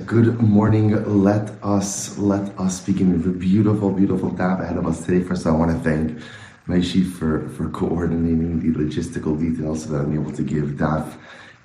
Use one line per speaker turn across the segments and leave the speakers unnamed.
Good morning. Let us begin with a beautiful daf ahead of us today. First, I want to thank Moshe for coordinating the logistical details so that I'm able to give daf,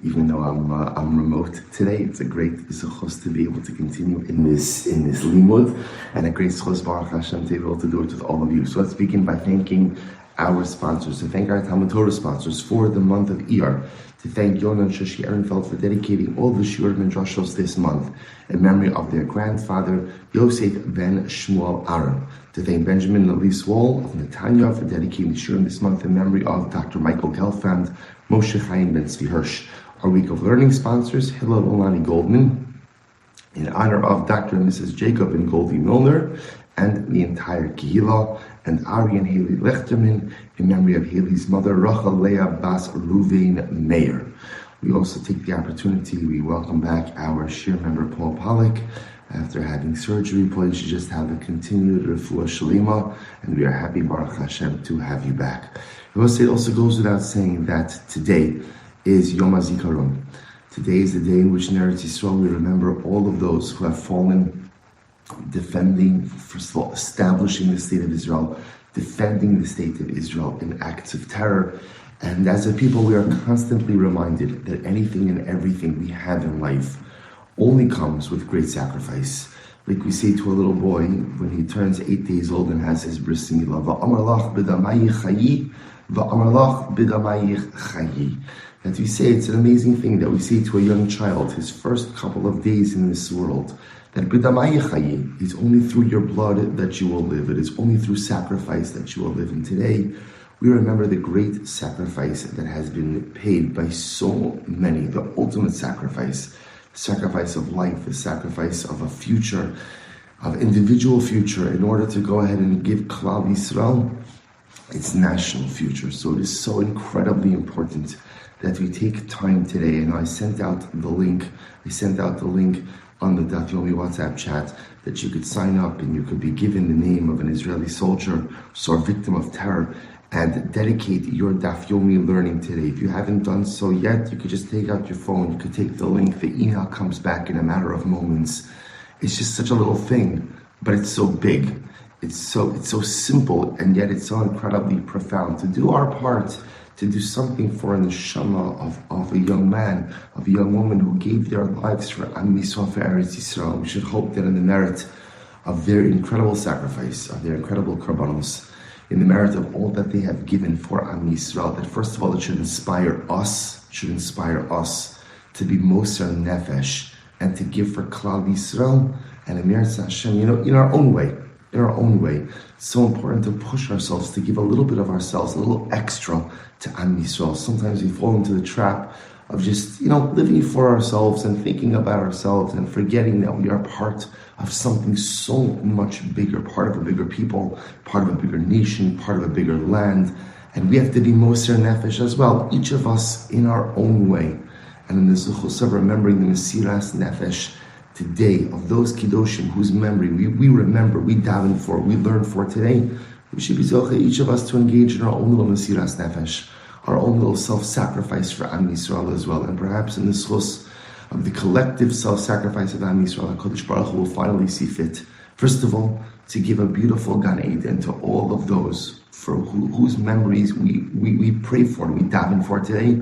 even though I'm remote today. It's a great zechus to be able to continue in this limud, and a great zechus Baruch Hashem to be able to do it with all of you. So let's begin by thanking our sponsors, to thank our TALMUD Torah sponsors for the month of Iyar, to thank Yona Shushie Ehrenfeld for dedicating all the Shiur Midrashos this month in memory of their grandfather, Yosef ben Shmuel Aron, to thank Benjamin and Elys Wohl of Netanya for dedicating Shiur this month in memory of Dr. Michael Gelfand, Moshe Chaim and Tzvi Hirsch. Our Week of Learning sponsors, Hillel Loni Goldman, in honor of Dr. and Mrs. Jacob and Goldie Milner, and the entire Kehillah, and Ari and Haley Lechterman in memory of Haley's mother, Rachel Leah Bas Ruvain Meir. We also take the opportunity, we welcome back our Shiur member Paul Pollack. After having surgery, Paul, she just had a continued refuah shalima, and we are happy, Baruch Hashem, to have you back. I will say it also goes without saying that today is Yom HaZikaron. Today is the day in which in Eretz Yisrael we remember all of those who have fallen defending, first of all, establishing the state of Israel, defending the state of Israel in acts of terror. And as a people, we are constantly reminded that anything and everything we have in life only comes with great sacrifice. Like we say to a little boy when he turns 8 days old and has his bris milah, Va'amar lach b'damayich chayi, Va'amar lach b'damayich chayi. That we say, it's an amazing thing that we say to a young child, his first couple of days in this world, that it's only through your blood that you will live. It is only through sacrifice that you will live. And today, we remember the great sacrifice that has been paid by so many, the ultimate sacrifice, the sacrifice of life, the sacrifice of a future, of individual future, in order to go ahead and give Klal Yisrael its national future. So it is so incredibly important that we take time today. And I sent out the link on the Daf Yomi WhatsApp chat that you could sign up and you could be given the name of an Israeli soldier or victim of terror and dedicate your Daf Yomi learning today. If you haven't done so yet, you could just take out your phone, you could take the link, the email comes back in a matter of moments. It's just such a little thing, but it's so big. It's so simple, and yet it's so incredibly profound. To do our part, to do something for a neshama of a young man, of a young woman who gave their lives for Am Yisrael, for Eretz Yisrael. We should hope that in the merit of their incredible sacrifice, of their incredible korbanos, in the merit of all that they have given for Am Yisrael, that first of all it should inspire us to be Moser Nefesh and to give for Klal Yisrael and Emir Hashem, in our own way. It's so important to push ourselves, to give a little bit of ourselves, a little extra to Am Yisrael. Sometimes we fall into the trap of just, living for ourselves and thinking about ourselves and forgetting that we are part of something so much bigger, part of a bigger people, part of a bigger nation, part of a bigger land. And we have to be Moser Nefesh as well, each of us in our own way. And in the Zechus of remembering the Mesiras Nefesh today, of those Kiddushim whose memory we remember, we daven for, we learn for today, we should be zoche, each of us, to engage in our own little Mesiras Nefesh, our own little self-sacrifice for Am Yisrael as well. And perhaps in the schus of the collective self-sacrifice of Am Yisrael, HaKadosh Baruch Hu will finally see fit, first of all, to give a beautiful Gan Eden to all of those for whose memories we pray for, we daven for today,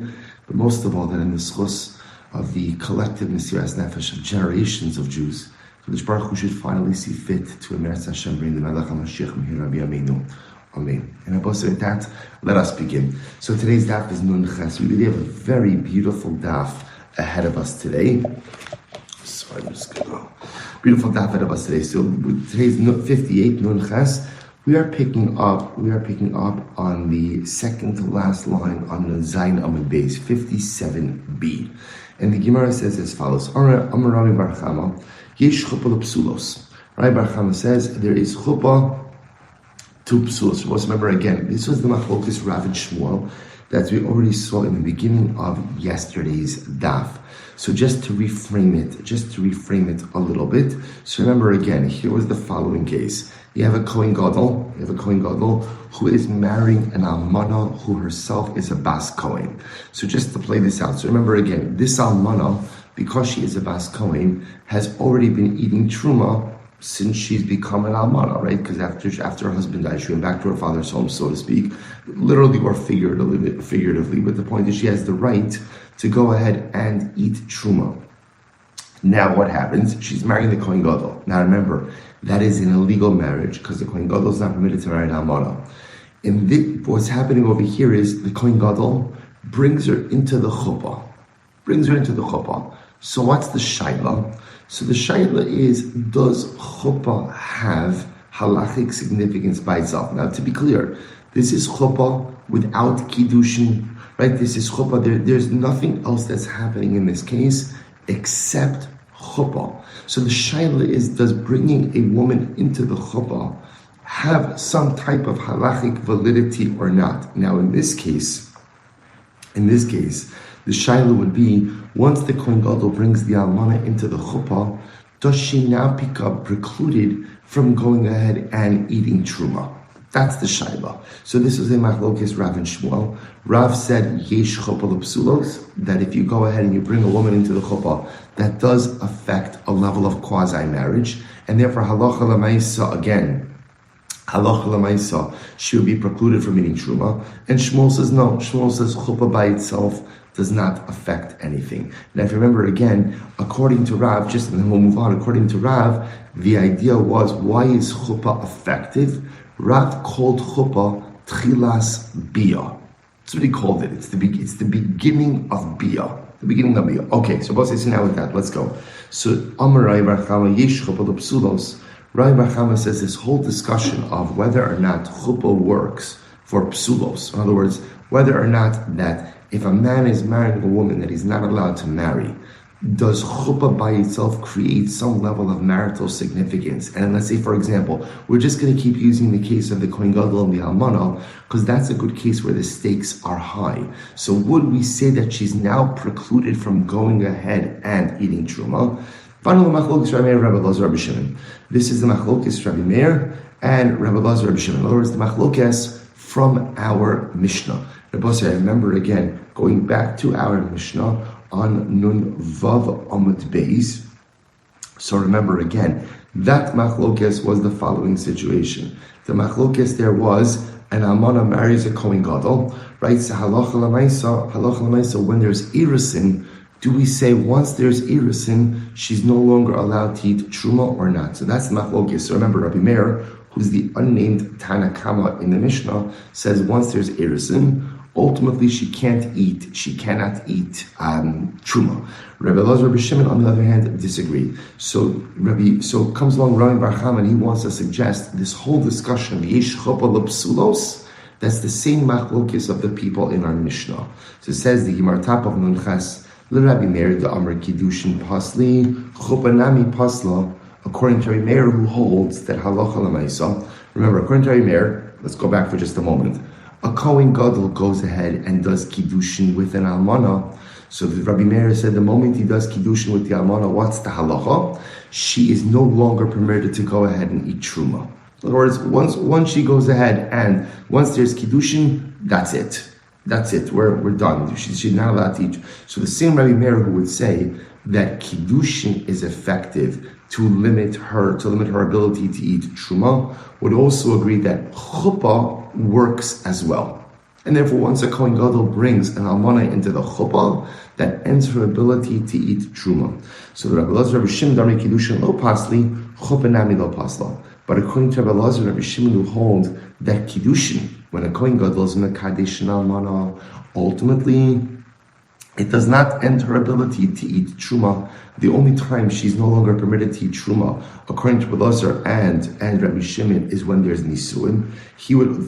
but most of all, that in the schus of the collective Mesiras Nefesh of generations of Jews, Kadosh Baruch Hu should finally see fit to Emeretz Hashem, bring the Melech HaMashiach Mehir Rabbi Yameinu. Amen. And above that, let us begin. So today's daf is Nun Ches. We really have a very beautiful daf ahead of us today. Sorry, I'm just gonna go. Beautiful daf ahead of us today. So today's 58 Nun Ches. We are picking up on the second to last line on the Zayin Amud Beis, 57b. And the Gemara says as follows: Amar Rabbi Bar Chama, Yesh chuppah l'psulos. Rabbi Bar Chama says there is chuppah to psulos. Let's remember again, this was the machlokas Rav and Shmuel that we already saw in the beginning of yesterday's daf. So just to reframe it a little bit. So remember again, here was the following case. You have a Kohen Gadol who is marrying an almana who herself is a Bas Kohen. So just to play this out, so remember again, this almana because she is a Bas Kohen, has already been eating Truma since she's become an Almana, right? Because after her husband died, she went back to her father's home, so to speak, literally or figuratively. But the point is, she has the right to go ahead and eat Truma. Now what happens? She's marrying the Kohen Gadol. Now remember, that is an illegal marriage because the Kohen Gadol is not permitted to marry an Almana. And what's happening over here is the Kohen Gadol brings her into the chuppah. So what's the shaila? So the shaila is, does chuppah have halachic significance by itself? Now to be clear, this is chuppah without kiddushin, right? This is chuppah. There's nothing else that's happening in this case except chuppah. So the shaila is, does bringing a woman into the chuppah have some type of halachic validity or not? Now in this case, the shaila would be, once the Kohen Gadol brings the Almana into the chuppah, does she now become precluded from going ahead and eating Truma? That's the shaila. So this was a machlokes Rav and Shmuel. Rav said, yesh chuppah l'psulos, that if you go ahead and you bring a woman into the chuppah, that does affect a level of quasi-marriage, and therefore halacha l'maisa, again, halacha l'maisa, she would be precluded from eating Truma. And Shmuel says no. Shmuel says chuppah by itself does not affect anything. Now if you remember again, according to Rav, just and then we'll move on, according to Rav, the idea was, why is chuppah effective? Rav called chuppah tchilas bia. That's what he called it. It's the beginning of bia. The beginning of bia. Okay, so what's now with that? Let's go. So Amarai Bar Chama yesh chuppah l'psulos. Rabbi Bar Chama says this whole discussion of whether or not chuppah works for psulos. In other words, whether or not that if a man is marrying a woman that he's not allowed to marry, does chuppah by itself create some level of marital significance? And let's say, for example, we're just going to keep using the case of the Kohen Gadol and the Almana, because that's a good case where the stakes are high. So would we say that she's now precluded from going ahead and eating Truma? Finally, machlokes Rabbi Meir, Rabbi Elazar, Rabbi Shimon. This is the machlokes Rabbi Meir and Rabbi Elazar, Rabbi Shimon. In other words, the machlokes from our Mishnah. Rabbi, I remember again, going back to our Mishnah on Nun Vav Amud Beis. So remember again, that machlokes was the following situation. The machlokes there was, an Almana marries a Kohen Gadol, right? So halacha l'maisa, when there's irisin, do we say once there's irisin, she's no longer allowed to eat truma or not? So that's the machlokes. So remember, Rabbi Meir, who's the unnamed Tanakama in the Mishnah, says once there's irisin, ultimately she cannot eat truma. Rabbi Elazar, Rabbi Shimon, on the other hand, disagree. So comes along Rabbi Bar Chama, and he wants to suggest this whole discussion of yesh chuppah l'psulos. That's the same machlokes of the people in our Mishnah. So it says the Gemara top of Nunchas l'Rabbi Meir the Amar Kiddushin Pasli chuppah nami pasla. According to Rabbi Meir, who holds that halacha l'maisa. Remember, according to Rabbi Meir, let's go back for just a moment. A Kohen Gadol goes ahead and does kiddushin with an almana. So the Rabbi Meir said the moment he does kiddushin with the almana, what's the halacha? She is no longer permitted to go ahead and eat truma. In other words, once she goes ahead and once there's kiddushin, that's it. That's it. We're done. She's not allowed to eat. So the same Rabbi Meir who would say that kiddushin is effective to limit her ability to eat truma, would also agree that chuppah works as well. And therefore, once a Kohen Gadol brings an almana into the chuppah, that ends her ability to eat truma. So the Rabbi Elazar, Rabbi Shimon, Darmei Kiddushin lo pasli, chuppah nami lo pasla. But according to Rabbi Elazar, Rabbi Shimon, who hold that kiddushin, when a Kohen Gadol is mekadesh an almana, ultimately it does not end her ability to eat truma. The only time she's no longer permitted to eat truma, according to Rabbi Elazar and Rabbi Shimon, is when there's nisuin.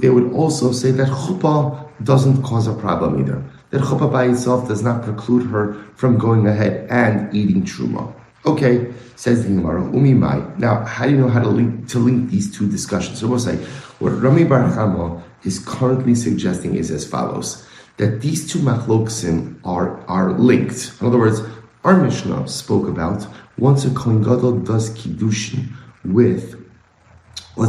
They would also say that chuppah doesn't cause a problem either. That chuppah by itself does not preclude her from going ahead and eating truma. Okay, says the Gemara, umimai. Now, how do you know how to link these two discussions? So we'll say, what Rabbi Bar Chama is currently suggesting is as follows, that these two machloksim are linked. In other words, our Mishnah spoke about once a Kohen Gadol does kiddushin with an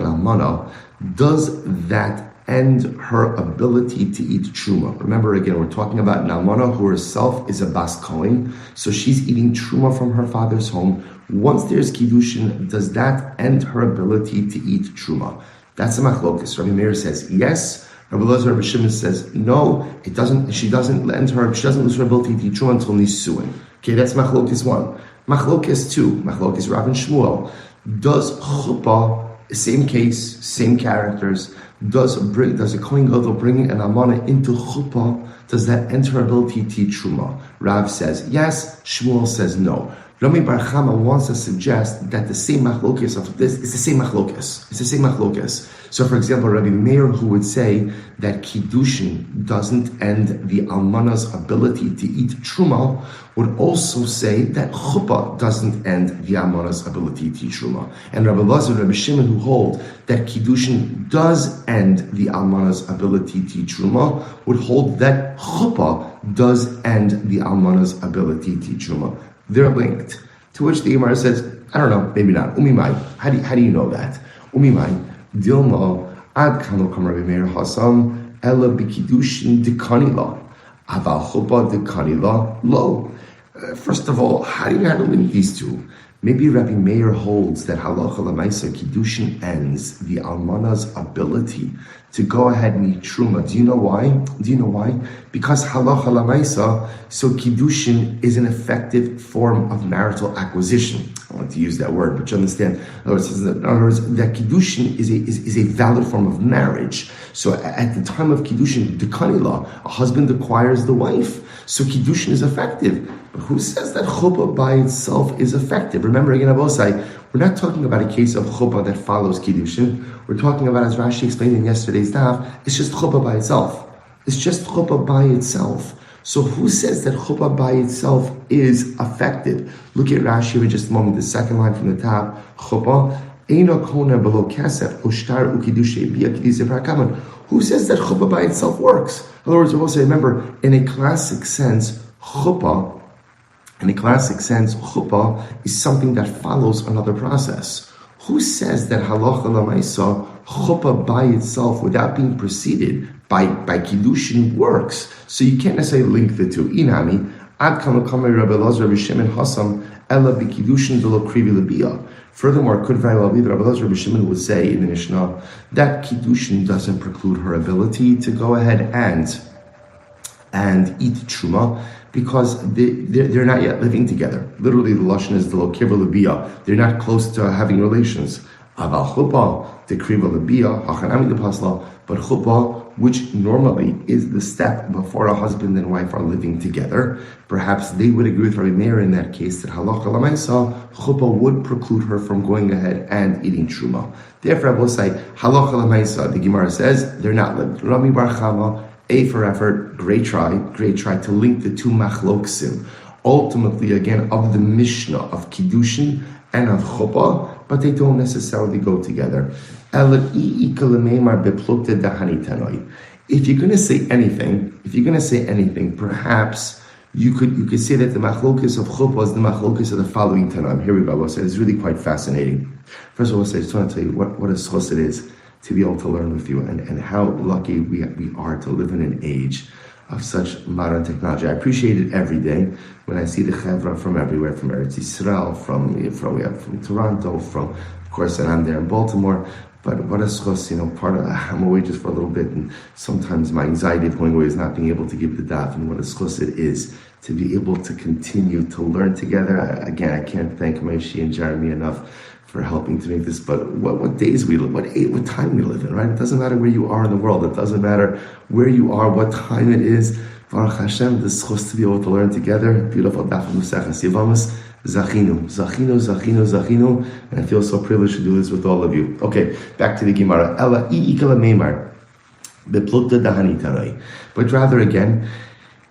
almana, does that end her ability to eat truma? Remember, again, we're talking about an almana who herself is a bas kohen, so she's eating truma from her father's home. Once there's kiddushin, does that end her ability to eat truma? That's a machlokes. Rabbi Meir says yes. Rabbi Shimon says no. It doesn't. She doesn't lose her ability to eat truma until nisuin. Okay, that's machlokes 1. Machlokes 2. Machlokes Rav and Shmuel. Does chuppah, same case, same characters? Does a kohen gadol bringing an almana into chuppah? Does that enter her ability to eat truma? Rav says yes. Shmuel says no. Rami Bar Chama wants to suggest that the same machlokes of this is the same machlokes. It's the same machlokes. So, for example, Rabbi Meir, who would say that kiddushin doesn't end the almana's ability to eat truma, would also say that chuppah doesn't end the almana's ability to eat truma. And Rabbi Elazar and Rabbi Shimon, who hold that kiddushin does end the almana's ability to eat truma, would hold that chuppah does end the almana's ability to eat truma. They're linked. To which the Gemara says, I don't know, maybe not. Umimai. How do you know that? Umimai. Dilma ad kano kam Rabbi Meir Hasam ela b'kiddushin dekanila aval chuppah dekanila lo. First of all, how do you link these two? Maybe Rabbi Meir holds that halacha l'maisa kiddushin ends the almana's ability to go ahead and eat truma. Do you know why? Because halacha l'maisa, so kiddushin is an effective form of marital acquisition. I want to use that word, but you understand. In other words, that kiddushin is a valid form of marriage. So at the time of kiddushin, dekanila, a husband acquires the wife. So kiddushin is effective. But who says that chuppah by itself is effective? Remember, again, Abosai, we're not talking about a case of chuppah that follows kiddushin. We're talking about, as Rashi explained in yesterday's daf, it's just chuppah by itself. It's just chuppah by itself. So who says that chuppah by itself is effective? Look at Rashi for just a moment, the second line from the top. Chuppah, eino kona below kesef, oshtar ukidushe bia kidise parakaman. Who says that chuppah by itself works? In other words, we'll say, remember, in a classic sense, chuppah is something that follows another process. Who says that halacha l'maisa, chuppah by itself, without being preceded by kiddushin, works? So you can't necessarily link the two. Inami, ad kama Rabbi Elazar, Rabbi Shimon Hasam, ela b'kiddushin v'lo krivi l'biyah. Furthermore, could very well be that Rabbi Elazar, Rabbi Shimon would say in the Mishnah that kiddushin doesn't preclude her ability to go ahead and eat truma, because they're not yet living together. Literally, the lashon is the lo kiva l'biyah. They're not close to having relations. Aval chuppah, the kriva l'biyah, hachanami the pasla, but chuppah, which normally is the step before a husband and wife are living together, perhaps they would agree with Rabbi Meir in that case that halacha l'maisa, chuppah would preclude her from going ahead and eating truma. Therefore, I will say halacha l'maisa. The Gemara says they're not lived. Rami Bar Chama, A for effort, great try to link the two machloksim. Ultimately, again, of the Mishnah of kiddushin and of chuppah, but they don't necessarily go together. If you're going to say anything, perhaps you could say that the machlokes of chuppah is the machlokes of the following Tanaim. Here we go. So it's really quite fascinating. First of all, I just want to tell you what a schos it is to be able to learn with you, and how lucky we are to live in an age of such modern technology. I appreciate it every day when I see the chevra from everywhere, from Eretz Yisrael, from Toronto, of course, and I'm there in Baltimore. But what a schos, I'm away just for a little bit, and sometimes my anxiety of going away is not being able to give the daf, and what a schos it is to be able to continue to learn together. Again, I can't thank Moshe and Jeremy enough for helping to make this, but what days we live, what time we live in, right? It doesn't matter where you are in the world. It doesn't matter where you are, what time it is. Baruch Hashem, this is supposed to be able to learn together. Beautiful Daf Yevamos. Zachinu, and I feel so privileged to do this with all of you. Okay, back to the Gemara. Ela i'ikala meimar beplukta dahani tarai. But rather, again,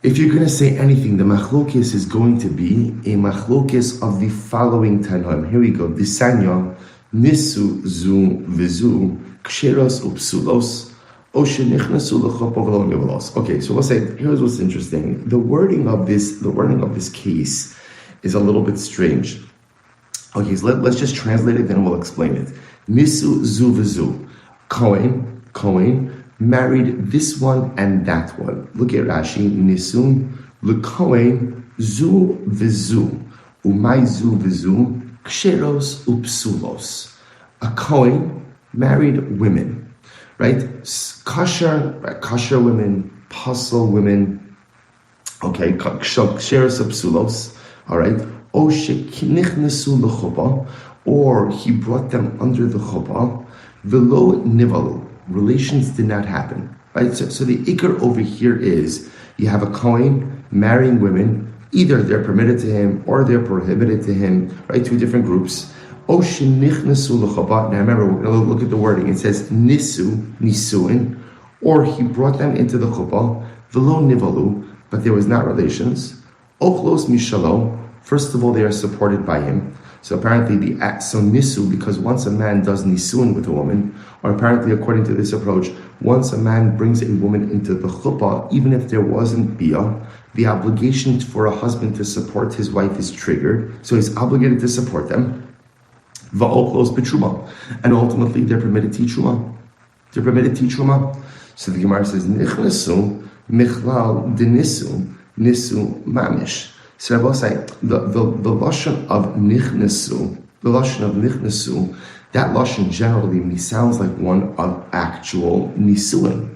if you're going to say anything, the machlokes is going to be a machlokes of the following Tanoim. Here we go. Disanya nisu zu vizu ksheros upsulos oshe nichnasu lechopo v'lo nivolos. Okay, so we'll say, here's what's interesting. The wording of this case is a little bit strange. Okay, so let's just translate it, then we'll explain it. Nisu zu vizu. Kohen, married this one and that one. Look at Rashi. Nisu l'kohen zu v'zu. Umay zu v'zu. Ksheros upsulos. A kohen married women, right? Kosher women, pasul women, okay, ksheros upsulos, all right? O sheknichnesu l'chuppah, or he brought them under the chuppah, velo nivalu, relations did not happen, right? So the ikar over here is, you have a kohen marrying women, either they're permitted to him or they're prohibited to him, right? Two different groups. O shenichnesu l'chuppah. Now remember, we're going to look at the wording. It says nisuin, or he brought them into the chuppah, velo nivalu, but there was not relations. Ochlos mishalo. First of all, they are supported by him. So apparently nisu, because once a man does nisuin with a woman, or apparently according to this approach, once a man brings a woman into the chuppah, even if there wasn't biyah, the obligation for a husband to support his wife is triggered, so he's obligated to support them. Va'oklos b'truma, and ultimately they're permitted to eat truma. They're permitted to eat truma. So the Gemara says, nichnasu michlal denisu nisu mamish. So I will say the lashon of nichnasu, that lashon generally sounds like one of actual nisuin.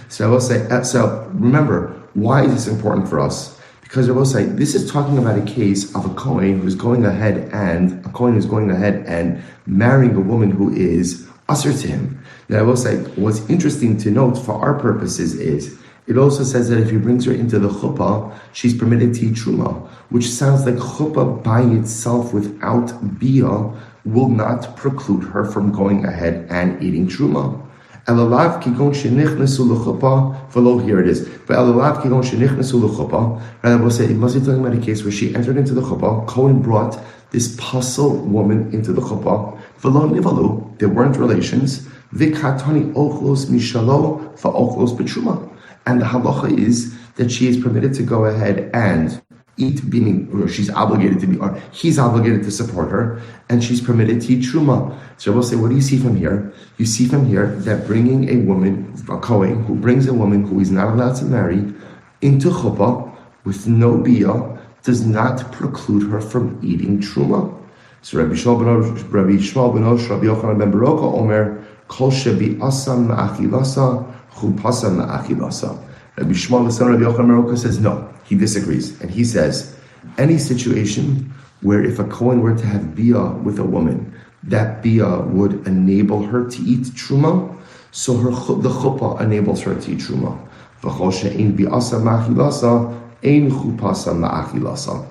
So I will say, so remember, why is this important for us? Because I will say, this is talking about a case of a kohen who's going ahead and marrying a woman who is usher to him. Now I will say, what's interesting to note for our purposes is, it also says that if he brings her into the chuppah, she's permitted to eat truma, which sounds like chuppah by itself without biyah will not preclude her from going ahead and eating truma. Elalav kigon shenichnesu l'chuppah, v'lo, here it is. But elalav kigon shenichnesu l'chuppah, and I will say, it must be talking about a case where she entered into the chuppah, Cohen brought this pasul woman into the chuppah, v'lo nivalu, there weren't relations, v'katani ochlos mishalo v'ochlos b'truma. And the halacha is that she is permitted to go ahead and eat, or she's obligated to be, or he's obligated to support her, and she's permitted to eat truma. So I will say, what do you see from here? You see from here that bringing a woman, a kohen, who brings a woman who is not allowed to marry into chuppah with no biyah does not preclude her from eating truma. So Rabbi Shmuel ben Osh, Rabbi Yochanan ben Baroka, Omer, Kol shebi asam ma'achilasa, chupasa ma'achilasa. Rabbi Shmuel, the son of Rabbi Yochanan ben Baroka, says no. He disagrees, and he says any situation where if a kohen were to have biyah with a woman, that biyah would enable her to eat truma, so the chuppah enables her to eat truma. V'chol she'ein bi'asa ma'achilasa, ein chupasa ma'achilasa.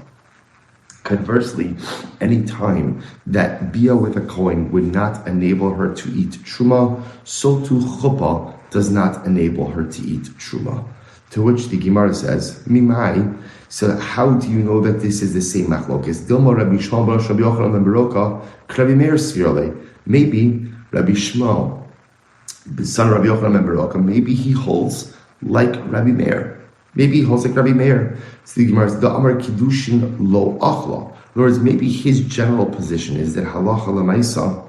Conversely, any time that biyah with a kohen would not enable her to eat truma, so too chuppah does not enable her to eat truma. To which the Gemara says, Mimai, so how do you know that this is the same machlokes? Dilma Rabbi Shmuel ben Rabbi Yochanan ben Baroka, Rabbi Meir Svirle. Maybe Rabbi Shmuel, the son of Rabbi Yochanan ben Baroka, maybe he holds like Rabbi Meir. Maybe he holds like Rabbi Meir. So the Gemara says, the Amar Kiddushin lo achla. In other words, maybe his general position is that halacha l'maisa,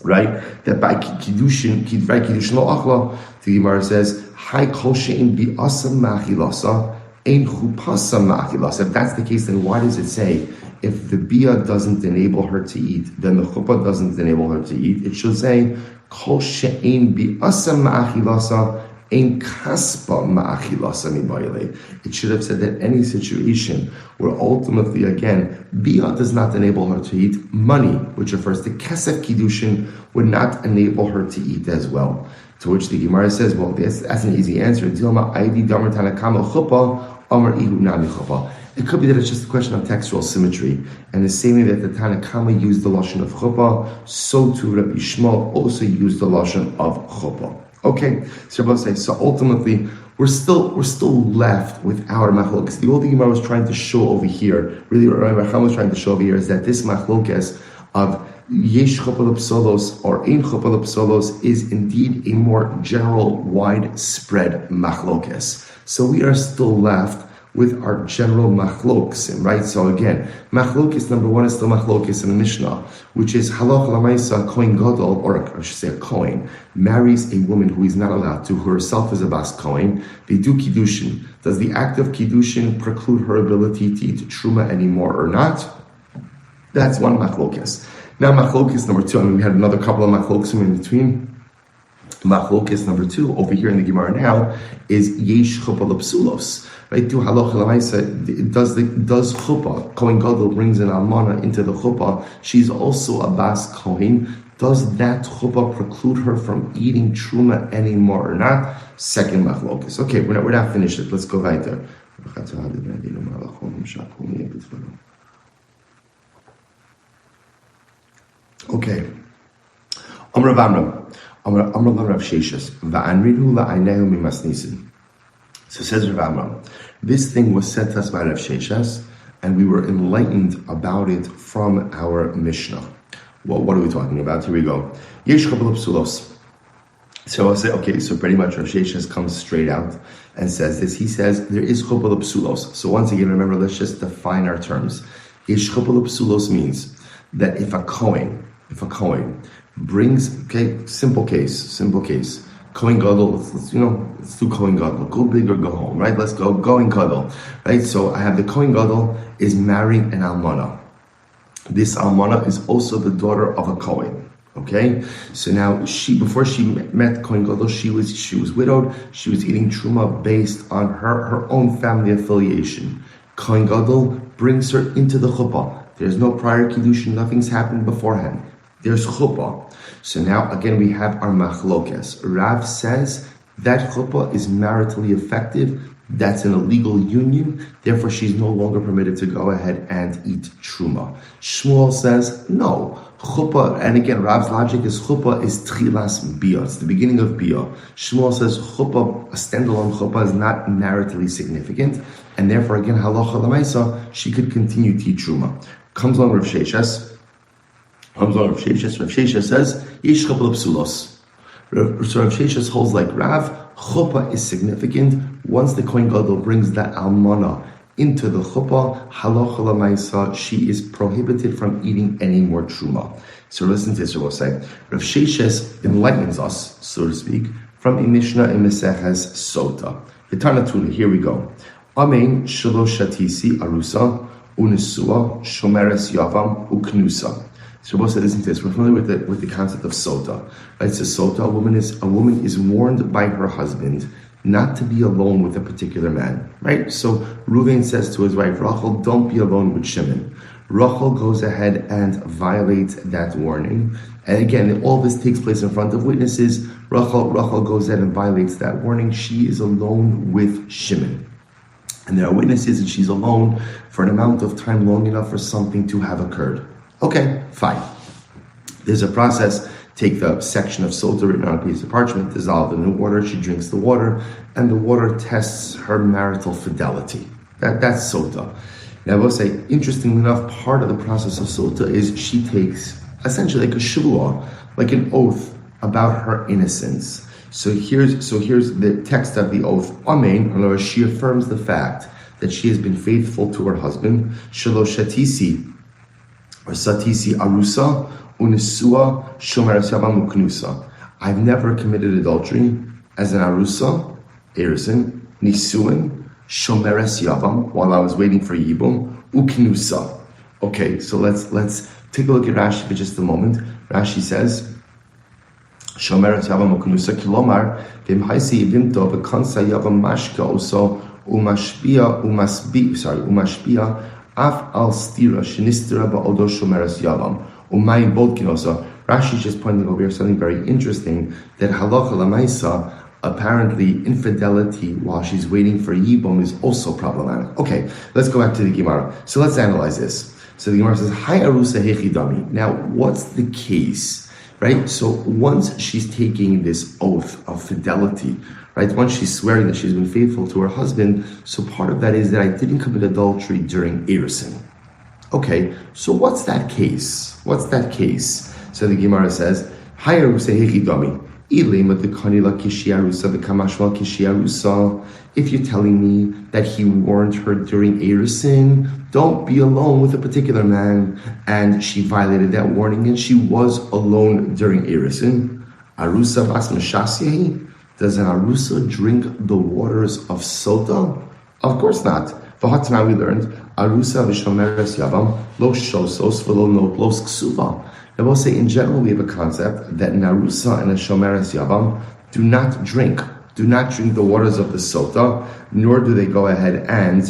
right? That by Kiddushin lo achla, the Gemara says, Hai kol she'in bi'asa ma'achilasa, ein chupasa ma'achilasa. If that's the case, then why does it say, if the biyah doesn't enable her to eat, then the chuppah doesn't enable her to eat? It should say, kol she'in bi'asa ma'achilasa, ein kaspa ma'achilasa mibayile. It should have said that any situation where ultimately, again, biyah does not enable her to eat, money, which refers to kesef kiddushin, would not enable her to eat as well. To which the Gemara says, well, that's an easy answer. It could be that it's just a question of textual symmetry. And the same way that the Tanakama used the lashon of chuppah, so too Rabbi Shmuel also used the lashon of chuppah. Okay, so Rabbi say, so ultimately, we're still left with our machlokes. The old Gemara was trying to show over here, really what Rabbi Chaim was trying to show over here, is that this machlokes of yesh chuppah l'psolos or ein chuppah l'psolos is indeed a more general, widespread machlokes. So we are still left with our general machloksim, right? So again, machlokis number one is still machlokis in the Mishnah, which is halach lamaisa kohen gadol, or I should say a kohen, marries a woman who is not allowed to, who herself is a bas kohen. They do kiddushin. Does the act of kiddushin preclude her ability to eat truma anymore or not? That's one machlokis. Now machlokis number two, we had another couple of machloksim in between. Machlokis number two over here in the Gemara now is yesh chuppah l'psulos. Right? Do halacha l'maisa, does chuppah, Kohen Gadol brings an almana into the chuppah, she's also a bas kohen. Does that chuppah preclude her from eating truma anymore or not? Second machlokis. Okay, we're not finished yet. Let's go right there. Okay. Amr Rav Amram. So says Rav Amram, this thing was said to us by Rav Sheshes, and we were enlightened about it from our Mishnah. Well, what are we talking about? Here we go. Yesh couple of psulos. So I'll say, okay, so pretty much Rav Sheshes comes straight out and says this. He says there is couple of psulos. So once again, remember, let's just define our terms. Yesh couple of psulos means that if a kohen brings, okay, simple case, Kohen Gadol, let's do Kohen Gadol, go big or go home, right? Let's go Kohen Gadol, right? So I have the Kohen Gadol is marrying an almana. This almana is also the daughter of a Kohen, okay? So now before she met Kohen Gadol, she was widowed, she was eating truma based on her own family affiliation. Kohen Gadol brings her into the chuppah. There's no prior kiddushin, nothing's happened beforehand. There's chuppah. So now again we have our machlokes. Rav says that chuppah is maritally effective. That's an illegal union. Therefore, she's no longer permitted to go ahead and eat truma. Shmuel says no. Chuppah, and again, Rav's logic is chuppah is tchilas bia. It's the beginning of bia. Shmuel says chuppah, a standalone chuppah, is not maritally significant, and therefore, again, halacha l'maisa, she could continue to eat truma. Comes along Rav Sheshes. Rav Sheshes says, yesh chuppah l'psulos. So Rav Sheshes holds like Rav, chuppah is significant. Once the Kohen Gadol brings that almana into the chuppah, halacha l'maisa, she is prohibited from eating any more truma. So listen to this, we'll say. Rav Sheshes enlightens us, so to speak, from a Mishnah in Meseches Sota. V'tarnatuna, here we go. Amen shalosh shatisi arusa unisua shomeres yavam uknusa. So we'll say, listen to this. We're familiar with the concept of sota. Right? So sota, a woman is warned by her husband not to be alone with a particular man. Right? So Reuven says to his wife Rachel, don't be alone with Shimon. Rachel goes ahead and violates that warning. And again, all this takes place in front of witnesses. Rachel goes ahead and violates that warning. She is alone with Shimon. And there are witnesses, and she's alone for an amount of time long enough for something to have occurred. Okay, fine. There's a process. Take the section of sota written on a piece of parchment, dissolve it in water. She drinks the water, and the water tests her marital fidelity. That's sota. Now, I will say, interestingly enough, part of the process of sota is she takes essentially like a shvuah, like an oath about her innocence. So here's the text of the oath. Amen. In other words, she affirms the fact that she has been faithful to her husband. Shalosh shatisi or satisi arusa unisua shomeres yavam uknusa. I've never committed adultery as an arusa, erison, nisuin, shomeres yavam, while I was waiting for yibum, uknusa. Okay, so let's take a look at Rashi for just a moment. Rashi says, shomeres yavam uknusa kilomar v'imhaisi yivimto v'kansa yavam mashka oso umashpia af al stira shenistira ba'odo shomeres yavam umayim bodkinosa. Rashi is just pointing over here something very interesting, that halacha l'maisa, apparently infidelity while she's waiting for yibum is also problematic. Okay, let's go back to the Gemara. So let's analyze this. So the Gemara says, Hai arusa hechidami. Now, what's the case? Right? So once she's taking this oath of fidelity, right? Once she's swearing that she's been faithful to her husband, so part of that is that I didn't commit adultery during erison. Okay, so what's that case? So the Gemara says, Hai arusa hechidami. If you're telling me that he warned her during Erisin, don't be alone with a particular man, and she violated that warning, and she was alone during Erisin. Arusa bas meshasyehi? Does an arusa drink the waters of sota? Of course not. V'hatana we learned arusa v'shomeres yavam lo shosos v'lo not los ksuva. I will say, in general, we have a concept that an arusa and a shomeres yavam do not drink the waters of the sota, nor do they go ahead and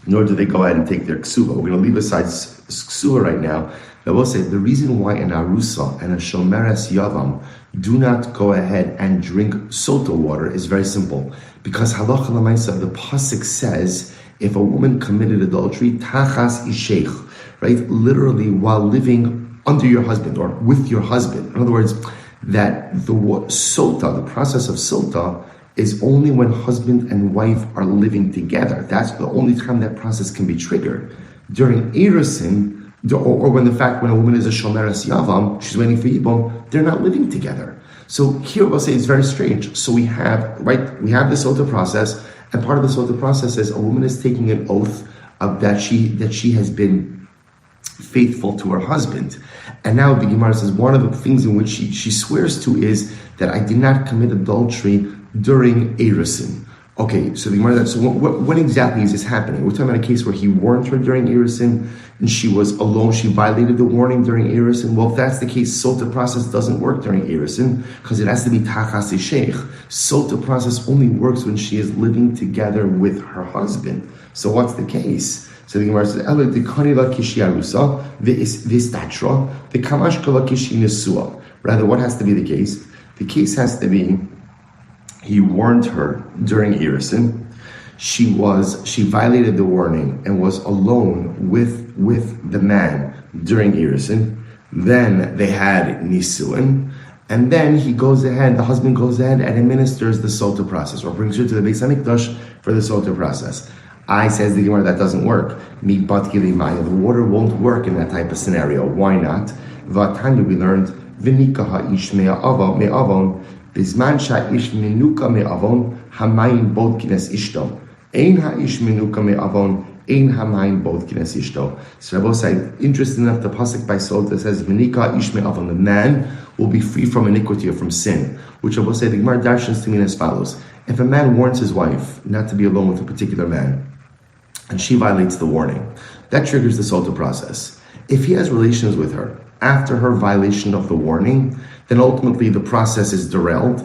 take their ksuva. We're going to leave aside ksuva right now. I will say the reason why an arusa and a shomeres yavam do not go ahead and drink sota water is very simple. Because halacha l'maisa, the pasuk says, if a woman committed adultery, tachas isheich, right? Literally while living under your husband or with your husband. In other words, that the sota, the process of sota, is only when husband and wife are living together. That's the only time that process can be triggered. During Erisin, or when a woman is a shomeres yavam, she's waiting for yibum, they're not living together. So here we'll say it's very strange. So we have the sota process, and part of the sota process is a woman is taking an oath of that she has been faithful to her husband. And now the Gemara says one of the things in which she swears to is that I did not commit adultery during Erisin. Okay, so the Gemara says, so when exactly is this happening? We're talking about a case where he warned her during Erisin and she was alone, she violated the warning during Erisin. Well, if that's the case, sota process doesn't work during Erisin because it has to be tachas sheikh. Sota process only works when she is living together with her husband. So what's the case? So the Gemara says, "Ela dekanila kishi arusa v'istatra v'kamashkala kishi nesua." Rather, what has to be the case? The case has to be he warned her during Erisin. She violated the warning and was alone with the man during Erisin. Then they had nisuin, and then the husband goes ahead and administers the sota process, or brings her to the Beis Hamikdash for the sota process. Says the Gemara, that doesn't work. The water won't work in that type of scenario. Why not? Vatanya, we learned, V'nikaha ish me'avon, bizman sha'ish menuka me'avon, hamayin bod kines ishto. Ein ha'ish menuka me'avon, ein hamayin bod kines ishto. So Rabbi said, interesting enough, the pasuk by Sota says, V'nika ish me'avon, the man will be free from iniquity or from sin. Which Rabbi said, the Gemara darshans to mean as follows. If a man warns his wife not to be alone with a particular man, and she violates the warning, that triggers the sota process. If he has relations with her after her violation of the warning, then ultimately the process is derailed,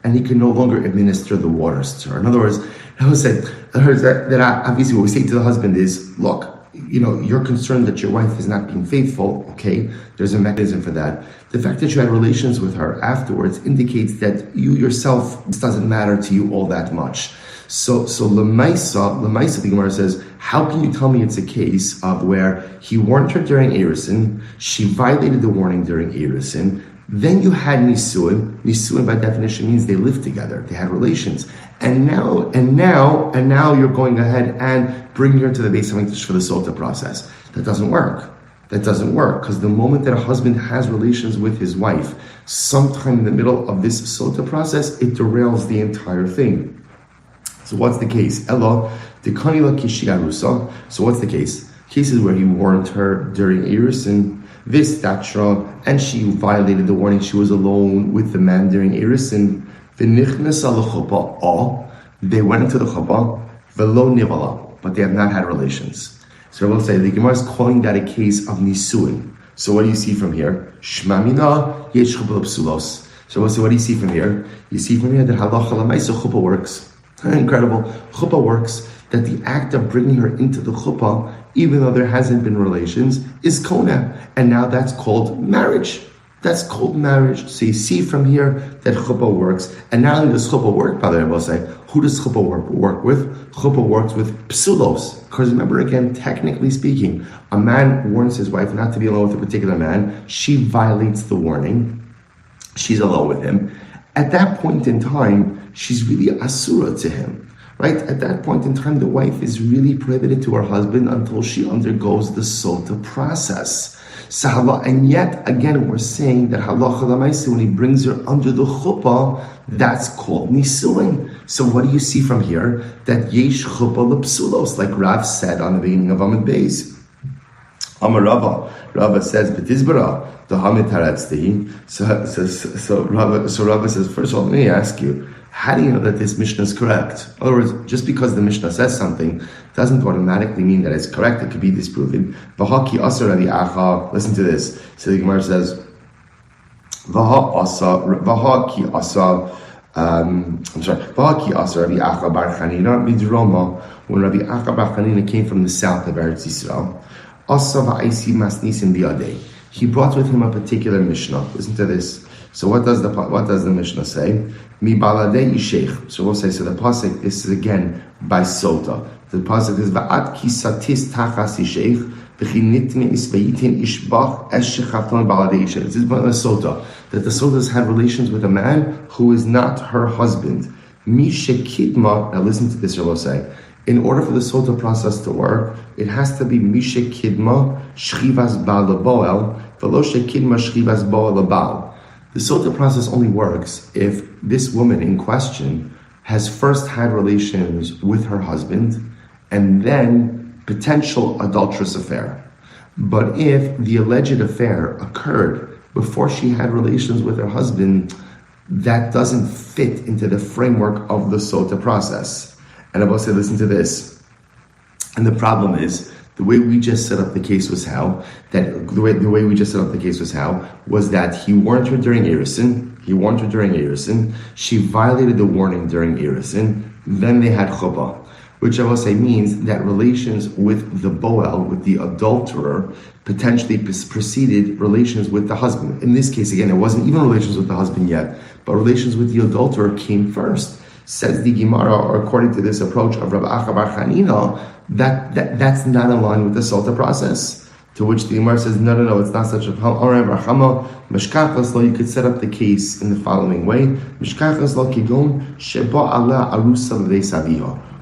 and he can no longer administer the waters to her. In other words, obviously what we say to the husband is, look, you're concerned that your wife is not being faithful, okay, there's a mechanism for that. The fact that you had relations with her afterwards indicates that you yourself, this doesn't matter to you all that much. So Lemaisa, the Gemara says, how can you tell me it's a case of where he warned her during Erisin, she violated the warning during Erisin, then you had Nisuin. Nisuin by definition means they lived together, they had relations. And now you're going ahead and bringing her to the Beis Hamikdash for the sota process. That doesn't work, because the moment that a husband has relations with his wife, sometime in the middle of this sota process, it derails the entire thing. So what's the case? Ella, dekanila kishi arusa. So what's the case? Cases where he warned her during Erisin, v'istatra, and she violated the warning. She was alone with the man during Erisin. V'nichnasa l'chuppah. They went into the chuppah. V'lo nivala, but they have not had relations. So I will say the Gemara is calling that a case of nisuin. So what do you see from here? Shmamina yesh chuppah psulos. So we'll say, what do you see from here? You see from here that halacha l'maisa chuppah works. Incredible. Chuppah works, that the act of bringing her into the chuppah, even though there hasn't been relations, is kona. And now that's called marriage. So you see from here that chuppah works. And not only does chuppah work, by the way, I will say, who does chuppah work with? Chuppah works with psulos. Because remember again, technically speaking, a man warns his wife not to be alone with a particular man. She violates the warning. She's alone with him. At that point in time, she's really asura to him, right? At that point in time, the wife is really prohibited to her husband until she undergoes the sota process. And yet, again, we're saying that halacha l'maisa, when he brings her under the chuppah, that's called nisuin. So what do you see from here? That yesh chuppah l'psulos, like Rav said on the beginning of Amud Beis. Amar Rava says, "B'tizbara the hamid taratzti." So Rava says, first of all, let me ask you, how do you know that this Mishnah is correct? In other words, just because the Mishnah says something doesn't automatically mean that it's correct. It could be disproven. V'haki asar Rabbi Acha. Listen to this. So the Gemara says, "V'haki asar." V'haki asar Rabbi Acha bar Chanina midroma. When Rabbi Acha bar Chanina came from the south of Eretz Yisrael. He brought with him a particular Mishnah. Listen to this. So what does the Mishnah say? Mi baladei isheich. So we'll say, so the pasuk, this is again by Sota. The pasuk is va'at kisatis tachas isheich v'chi nitmi isvayitin ishbach es shechafton baladei isheich. This is by the Sota, that the Sotas had relations with a man who is not her husband. Mi shekidma. Now listen to this, I will say. In order for the Sota process to work, it has to be Mishe Kidma Shchivas Baal Boel, Velo Shekidma Shchivas Boel Baal. The Sota process only works if this woman in question has first had relations with her husband and then potential adulterous affair. But if the alleged affair occurred before she had relations with her husband, that doesn't fit into the framework of the Sota process. And I will say, listen to this. And the problem is, the way we just set up the case was was that he warned her during Erisin. She violated the warning during Erisin. Then they had chuppah, which I will say means that relations with the boel, with the adulterer, potentially preceded relations with the husband. In this case, again, it wasn't even relations with the husband yet, but relations with the adulterer came first. Says the Gemara, or according to this approach of Rabbi Acha bar Chanina, that's not in line with the Sota process. To which the Gemara says, no, it's not such a you could set up the case in the following way.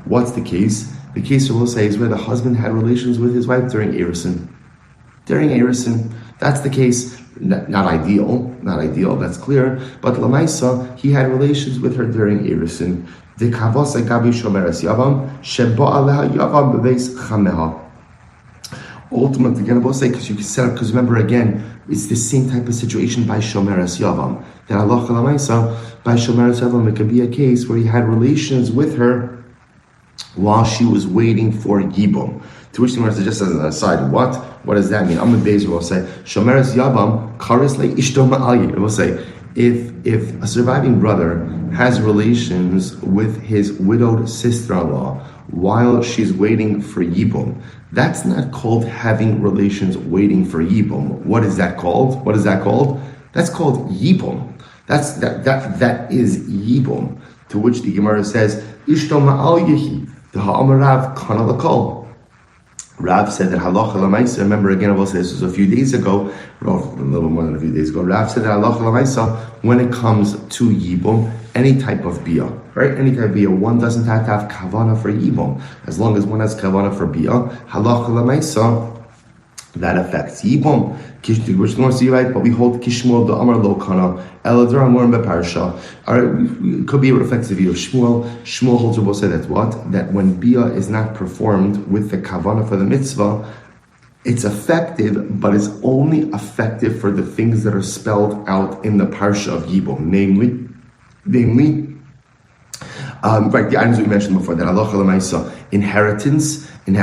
What's the case? The case we'll say is where the husband had relations with his wife during Erisin. That's the case. Not ideal, that's clear. But Lamaisa, he had relations with her during Erisin. The Kavasa Gabi Shomeres Yavam, Sheba Aleha Yavam Beves Chameha. Ultimately, again, I will say, because you can set up, because remember again, it's the same type of situation by Shomeres Yavam. That Allah Lamaisa, by Shomeres Yavam, it could be a case where he had relations with her while she was waiting for Yibum. To which the Gemara just as an aside, what does that mean? Amud Beis will say, Shomeres Yavam kares le ishto ma'alyi. It will say, if a surviving brother has relations with his widowed sister-in-law while she's waiting for Yibum, that's not called having relations waiting for Yibum. What is that called? That's called Yibum. That is Yibum. To which the Gemara says, ishto ma'alyi, the ha'amarav kana l'kol. Rav said that halacha l'maisa. Remember again, I will say this was a few days ago, or a little more than a few days ago. Rav said that halacha l'maisa, when it comes to yibum, any type of bia, right? Any type of bia, one doesn't have to have kavana for yibum. As long as one has kavana for bia, halacha l'maisa, that affects yibum. Which the North right, but we hold Kishmuel the Amar Lo Kana Eladar Amor Beparsha. It could be a reflexive view of Shmuel. Shmuel holds will say that when bia is not performed with the kavana for the mitzvah, it's effective, but it's only effective for the things that are spelled out in the parsha of Yibum, namely, the items we mentioned before, that halacha l'maisa, inheritance, and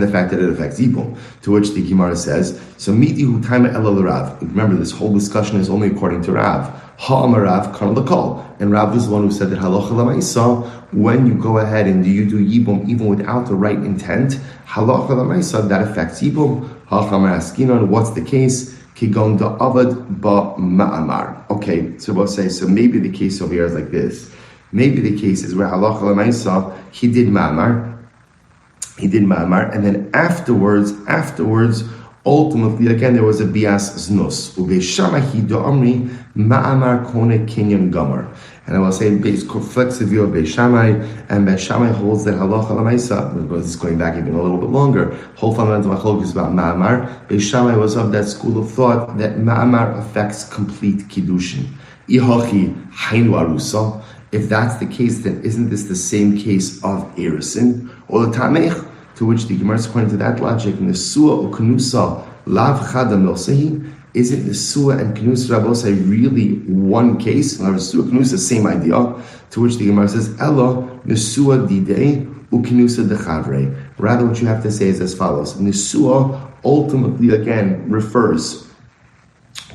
the fact that it affects Yibum. To which the Gemara says, so miti hu taima ela l'Rav. Remember, this whole discussion is only according to Rav. Ha'amar Rav kana l'kol. And Rav is the one who said that halacha l'maisa, when you go ahead and you do Yibum even without the right intent, halacha l'maisa, that affects Yibum. Ha'amar askinon, what's the case? Kigon da avad ba ma'amar. Okay, so we'll say, so maybe the case over here is like this. Maybe the case is where halacha l'maisa, he did ma'amar, and then afterwards, ultimately, again, there was a bias znus. Uveshama hi do'amri ma'amar kone kinyan gamar. And I will say, based conflicts the view of Beis Shammai, and Beis Shammai holds that halacha l'maisa, because it's going back even a little bit longer, whole fundamental machlokes is about ma'amar. Beis Shammai was of that school of thought that ma'amar affects complete kiddushin. Ihochi hainu arusa. If that's the case, then isn't this the same case of erisin? Or the tamech, to which the Gemara is according to that logic, nesua uknusa lav chada milsehi. Isn't nesua and knusa rabosai really one case? Nesua knusa, same idea. To which the Gemara says, Ella nesua didei uknusa dechavre. Rather, what you have to say is as follows: nesua ultimately again refers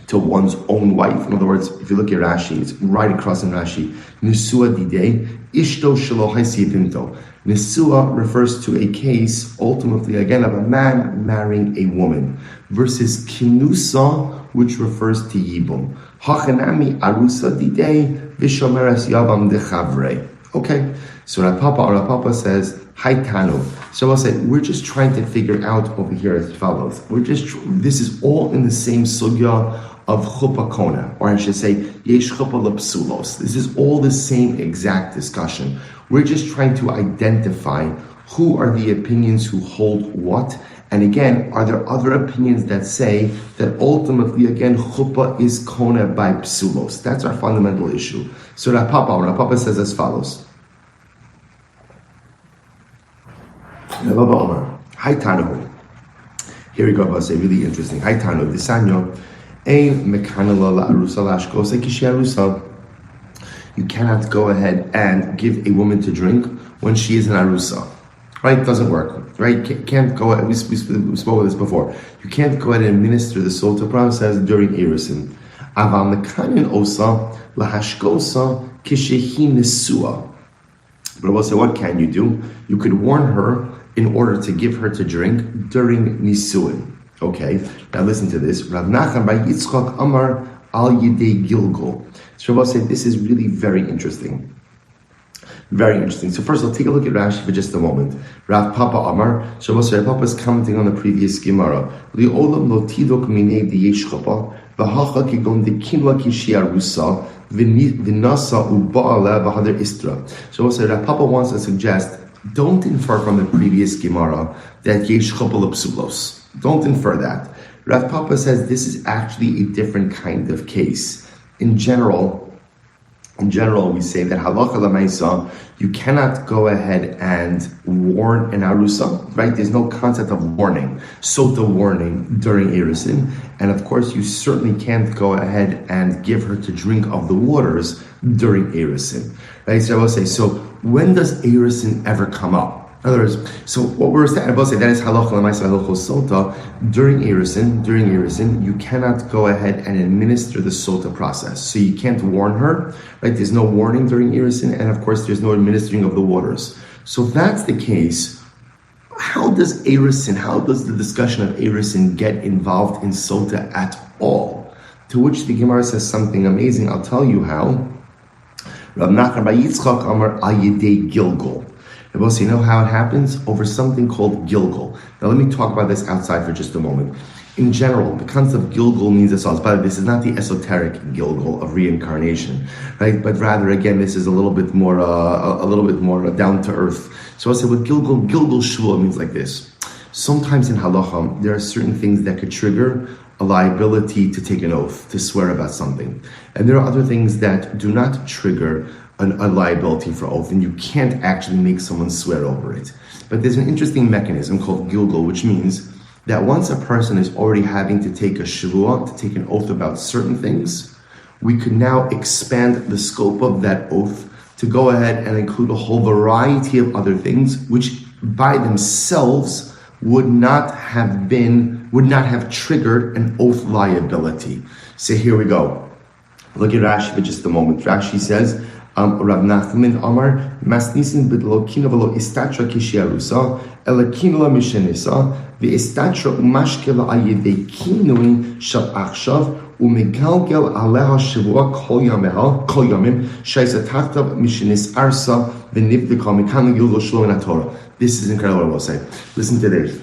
to one's own wife. In other words, if you look at Rashi, it's right across in Rashi. Nesua didei ishto shelo haisipinto. Nesua refers to a case, ultimately again, of a man marrying a woman, versus kinusa, which refers to yibum. Hachanami arusa didei vishomeres yavam dechavre. Okay, so Rapapa says, Hi Tanu. So I'll say, we're just trying to figure out over here as follows. This is all in the same sugya of chuppah kona, or I should say, yesh chuppah lepsulos. This is all the same exact discussion. We're just trying to identify who are the opinions who hold what, and again, are there other opinions that say that ultimately, again, chuppah is kona by psulos? That's our fundamental issue. So Rapapa says as follows. Hi Tanu. Here we go, I'll say, really interesting. Hi Tanu, Disanyo. You cannot go ahead and give a woman to drink when she is an arusa. Right? It doesn't work. Right? Can't go ahead. We spoke of this before. You can't go ahead and administer the sota process during erisin. Aval mekanin osa lahashkosa kishehi nesua. But I will say, what can you do? You could warn her in order to give her to drink during nisuin. Okay, now listen to this. Rav Nachman by Yitzchak Amar al Yidei Gilgul. So Rav said this is really very interesting. Very interesting. So first, I'll take a look at Rashi for just a moment. Rav Papa Amar. So Rav Papa is commenting on the previous Gemara. Li'olam lo tidok minei diyesh chapa v'hacha kigon dekinla kishiarusa v'nasa u'ba'ala v'hader istra. So Rav Papa wants to suggest, don't infer from the previous Gemara that yesh chapa l'psulos. Don't infer that. Rav Papa says this is actually a different kind of case. In general, we say that halacha l'maisa, you cannot go ahead and warn an arusa, right? There's no concept of warning, sota warning during erisin, and of course you certainly can't go ahead and give her to drink of the waters during erisin, right? So I will say, so when does erisin ever come up? In other words, so what we're saying, I will say that is halacha l'maisa halacha sota. During erisin, you cannot go ahead and administer the sota process. So you can't warn her, right? There's no warning during erisin, and of course there's no administering of the waters. So if that's the case, how does the discussion of erisin get involved in sota at all? To which the Gemara says something amazing. I'll tell you how. Rav Nachman bar Yitzchak Amar al Yidei Gilgul. So you know how it happens? Over something called Gilgul. Now let me talk about this outside for just a moment. In general, the concept of Gilgul means this. But this is not the esoteric Gilgul of reincarnation, right? But rather, again, this is a little bit more down to earth. So I'll say what Gilgul Shua means like this. Sometimes in halacha, there are certain things that could trigger a liability to take an oath, to swear about something. And there are other things that do not trigger a liability for oath, and you can't actually make someone swear over it. But there's an interesting mechanism called Gilgul, which means that once a person is already having to take a shavua, to take an oath about certain things, we could now expand the scope of that oath to go ahead and include a whole variety of other things, which by themselves would not have triggered an oath liability. So here we go. Look at Rashi for just a moment. Rashi says, Rav Nachman Amar Masnisin b'lo kina v'lo istatra kishiarusa elakina la mishenisa v'istatra umashkela ayidei kinuin shel achshav umegalgel aleha shavua kol yamim shaisatachtav mishenis arsa v'nivdika mikana gilgul shlo in TORAH. This is incredible what I will say. Listen to this.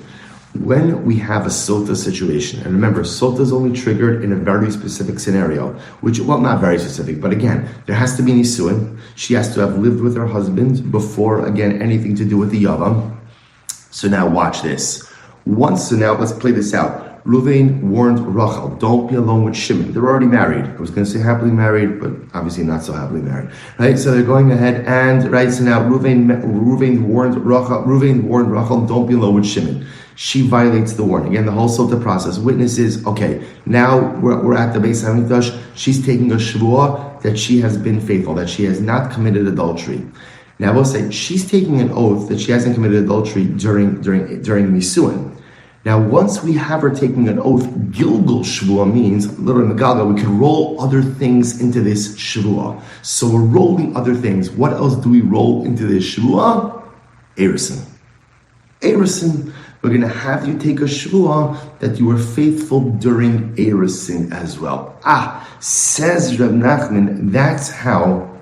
When we have a sota situation, and remember, sota is only triggered in a very specific scenario, which, well, not very specific, but again, there has to be nisuin. She has to have lived with her husband before, again, anything to do with the yavam. So now watch this. So now let's play this out. Ruvain warned Rachel, don't be alone with Shimon. They're already married. I was going to say happily married, but obviously not so happily married. Right? So they're going ahead and, right, so now Ruvain warned Rachel, don't be alone with Shimon. She violates the warning. Again, the whole sota process. Witnesses, okay, now we're at the Beis HaMikdash. She's taking a shvuah that she has been faithful, that she has not committed adultery. Now we'll say she's taking an oath that she hasn't committed adultery during Nisuin. Now, once we have her taking an oath, Gilgul Shvuah means, literally Megalga, we can roll other things into this Shvuah. So we're rolling other things. What else do we roll into this Shvuah? Erison. We're going to have you take a Shvuah that you were faithful during Erison as well. Says Reb Nachman, that's how,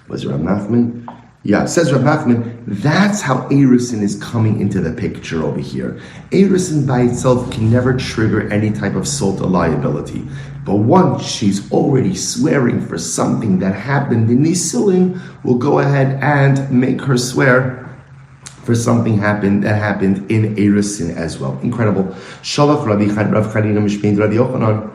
was it Reb Nachman? Yeah, says Reb Nachman, that's how Erison is coming into the picture over here. Erison by itself can never trigger any type of sota liability. But once she's already swearing for something that happened in Nisuin, we'll go ahead and make her swear for something that happened in Erison as well. Incredible. Shalach Rav Chanina Mishmein Rabbi Yochanan.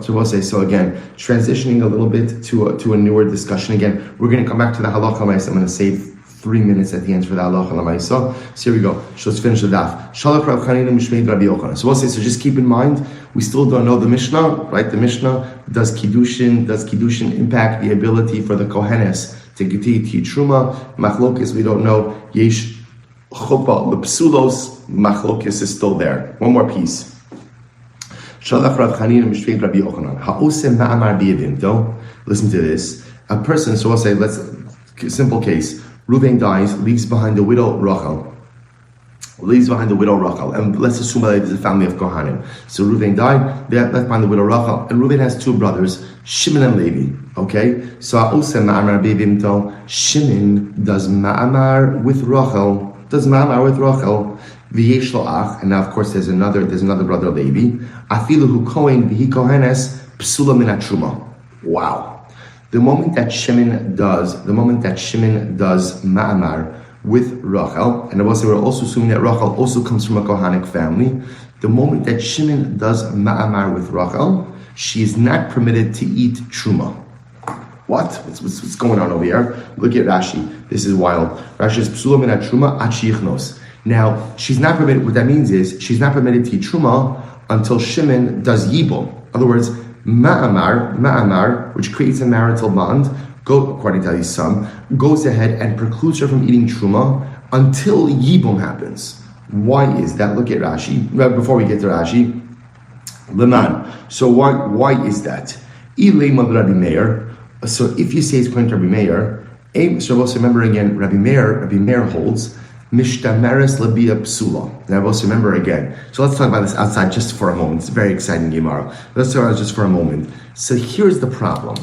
So we'll say, so again, transitioning a little bit to a newer discussion. Again, we're going to come back to the halacha l'maisa. I'm going to save 3 minutes at the end for the halacha l'maisa. So here we go. So let's finish the daf. Shalach Rav Chanina Mishmein Rabbi Yochanan. So we'll say, so just keep in mind, we still don't know the Mishnah, right? The Mishnah, does Kiddushin impact the ability for the Kohenes to teach truma? Machlokes, we don't know. Yesh chuppah lepsulos, machlokes is still there. One more piece. Shalach Rav Chanina Mishmein Rabbi Yochanan. Ha'osem ma'amar biyadinto. Listen to this. A person, so I'll say, simple case. Reuven dies, leaves behind the widow Rachel. And let's assume that it's a family of Kohanim. So Reuven died, they left behind the widow Rachel, and Reuven has 2 brothers, Shimon and Levi. Okay? So Ha'osem ma'amar biyadinto. Shimon does ma'amar with Rachel. V'yesh lo ach, and now of course there's another brother Levi. Afilu hu kohen v'hi kohenes psula min hatruma. Wow! The moment that Shimon does ma'amar with Rachel, and we're also assuming that Rachel also comes from a Kohanic family. The moment that Shimon does ma'amar with Rachel, she is not permitted to eat truma. What? What's going on over here? Look at Rashi. This is wild. Rashi says psula min hatruma ad sheyichnos. Now, she's not permitted, what that means is, she's not permitted to eat truma until Shimon does yibum. In other words, ma'amar, which creates a marital bond, according to his son, goes ahead and precludes her from eating truma until yibum happens. Why is that? Look at Rashi. Before we get to Rashi, Leman. So why is that? Rabbi Meir. So if you say it's according to Rabbi Meir, so also remember again, Rabbi Meir holds Mishtameres labia psula. Now also remember again. So let's talk about this outside just for a moment. It's a very exciting Gemara. Let's talk about it just for a moment. So here's the problem.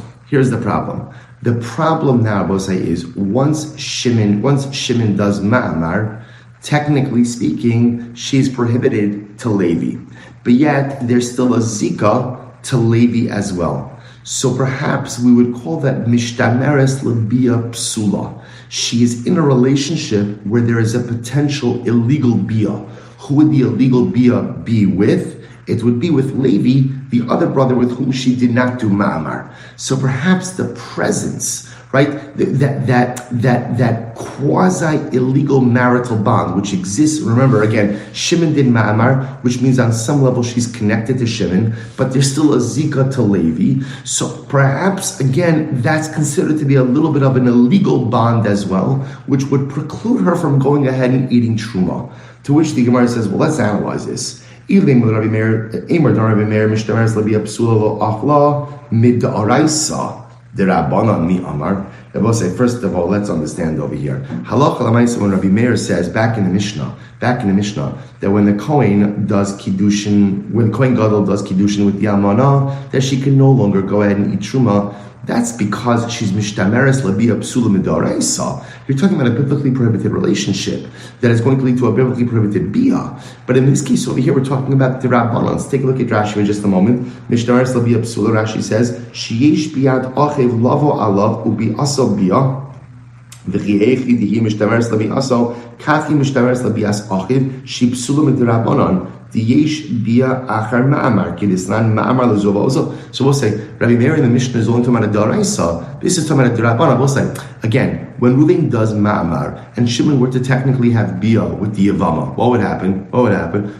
The problem now, I will say, is once Shimon does ma'amar, technically speaking, she's prohibited to Levi. But yet there's still a zika to Levi as well. So perhaps we would call that mishtameres labia psula. She is in a relationship where there is a potential illegal bia. Who would the illegal bia be with? It would be with Levi, the other brother with whom she did not do ma'amar. So perhaps the presence, right, that quasi-illegal marital bond which exists. Remember again, Shimon did ma'amar, which means on some level she's connected to Shimon, but there's still a zika to Levi. So perhaps again that's considered to be a little bit of an illegal bond as well, which would preclude her from going ahead and eating truma. To which the Gemara says, well, let's analyze this. The Rabbanan mi Amar. I will say, first of all, let's understand over here. Halacha l'maisa, when Rabbi Meir says back in the Mishnah, that when the Kohen does Kiddushin, when Kohen Gadol does Kiddushin with the Almanah, that she can no longer go ahead and eat Truma that's because she's mishtameres labia psula midoraisa. You're talking about a biblically prohibited relationship that is going to lead to a biblically prohibited bia. But in this case over here, we're talking about the Rabbanan. Let's take a look at Rashi in just a moment. Mishtameres labia psula, Rashi says, sheyesh biad achev lavo alav ubi aso bia. V'chi eichi dihi mishtameres labi aso kachi mishtameres labi as achiv she psula midrabanan diyesh bia achar ma'amar kidislan ma'amar lezova also. So we'll say Rabbi Meir in the Mishnah is only talking about a daraisa. This is talking about a darabanan. We'll say again, when Ruvain does ma'amar and Shimon were to technically have bia with the Yevama, what would happen?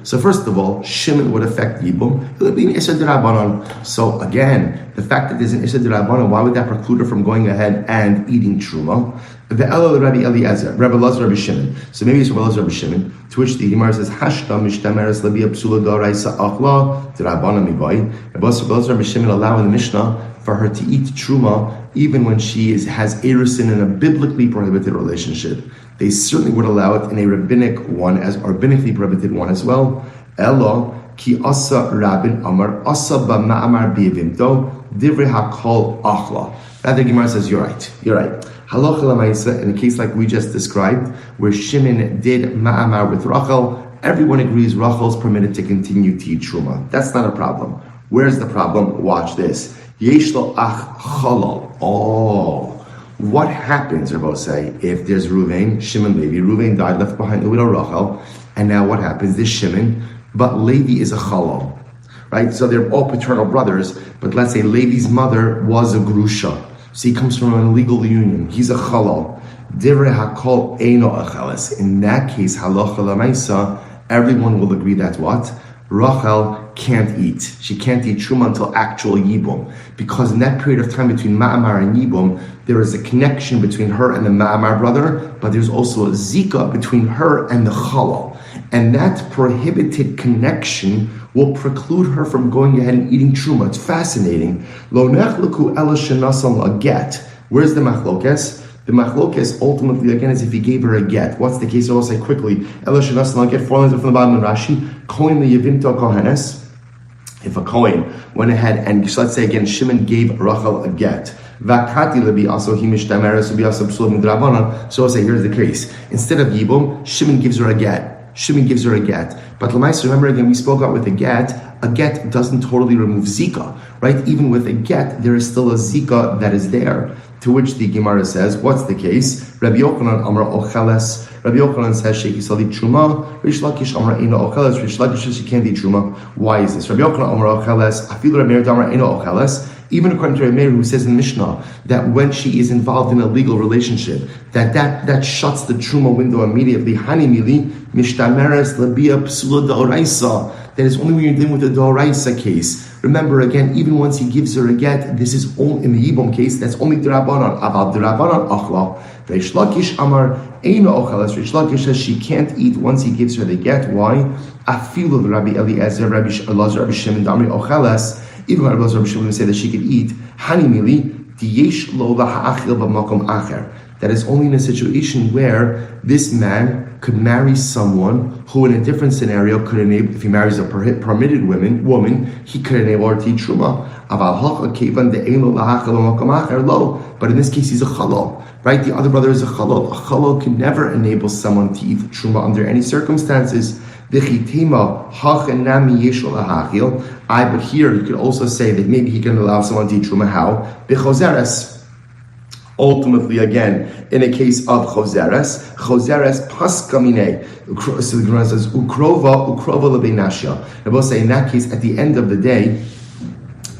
So first of all, Shimon would affect Yibum. It would be an Issa D'Rabbanan. So again, the fact that there's an Issa D'Rabbanan, why would that preclude her from going ahead and eating Truma? The Elul Rabbi Eliezer, Rabbi Elazar, Rabbi Shimon. So maybe it's Rabbi Elazar, Rabbi Shimon. To which the Gemara says, Hashta mishtameres labia psula d'oraisa achla d'Rabbanan mibai. Rabbi Elazar, Rabbi Shimon allow in the Mishnah for her to eat Truma even when she has erusin in a biblically prohibited relationship. They certainly would allow it in a rabbinic one, as or rabbinically prohibited one as well. Elo ki asa rabbin amar asa b'ma'amar b'yevimto divrei hakol achla. Rather, Gemara says, you're right. Halacha l'maisa, in a case like we just described, where Shimon did ma'amar with Rachel, everyone agrees Rachel's permitted to continue to eat Truma. That's not a problem. Where's the problem? Watch this. Yesh lo ach chalal. Oh, what happens, Rabbi say, if there's Ruvain, Shimon, Levi? Ruvain died, left behind the widow Rachel, and now what happens? There's Shimon, but Levi is a chalal, right? So they're all paternal brothers, but let's say Levi's mother was a grusha. So he comes from an illegal union. He's a chalal. Divrei hakol eino acheles. In that case, halacha l'maisa, everyone will agree that what? Rachel can't eat. She can't eat Truma until actual Yibum. Because in that period of time between Ma'amar and Yibum, there is a connection between her and the Ma'amar brother, but there's also a Zika between her and the Chalal. And that prohibited connection will preclude her from going ahead and eating Truma. It's fascinating. Lo nechleku ela shenasam la get. Where's the machlokes? The machlokes ultimately, again, is if he gave her a get. What's the case? I'll say quickly. Ela shenasam la get, 4 lines from the bottom of Rashi. Kohen the Yevinto Kohenes. If a Kohen went ahead and, let's say again, Shimon gave Rachel a get. Vakati lebi also himishtameres ubi also psulim midrabanan. So I'll say, here's the case. Instead of Yibum, Shimon gives her a get. But Lamais, remember again, we spoke about with a get doesn't totally remove Zika, right? Even with a get, there is still a Zika that is there. To which the Gemara says, what's the case? Rabbi Yochanan Amar Ocheles. Rabbi Yochanan says, Sheikh Sali Truma. Rish Lakish Amar Eino Ocheles. Rish Lakish says she can't eat Truma. Why is this? Rabbi Yochanan Amar Ocheles. Afilu Rabbi Meir Amar Eino Ocheles. Even according to Rabbi Meir, who says in Mishnah that when she is involved in a legal relationship, that shuts the Truma window immediately. Hani mili mishtameres labia psula d'oraisa. That is only when you're dealing with a d'oraisa case. Remember again, even once he gives her a get, this is only in the Yibum case. That's only d'Rabbanan. Aval d'Rabbanan achla. Reish Lakish Amar Eino Ocheles. Reish Lakish says she can't eat once he gives her the get. Why? Afilu Rabbi Eliezer, Rabbi Elazar, Rabbi Shimon, Damri Ocheles. Even Rabbi Elazar, Rabbi Shimon would say that she could eat. Hani mili diyesh lo laha'achil b'makom acher. That is only in a situation where this man could marry someone who, in a different scenario, could enable, if he marries a permitted woman, he could enable her to eat Truma. But in this case, he's a chalal, right? The other brother is a chalal. A chalal can never enable someone to eat Truma under any circumstances. But here you could also say that maybe he can allow someone to eat Truma. How? Ultimately, again, in a case of choseres paskamine. So the Gemara says ukrova lebeinashya. I will say in that case, at the end of the day,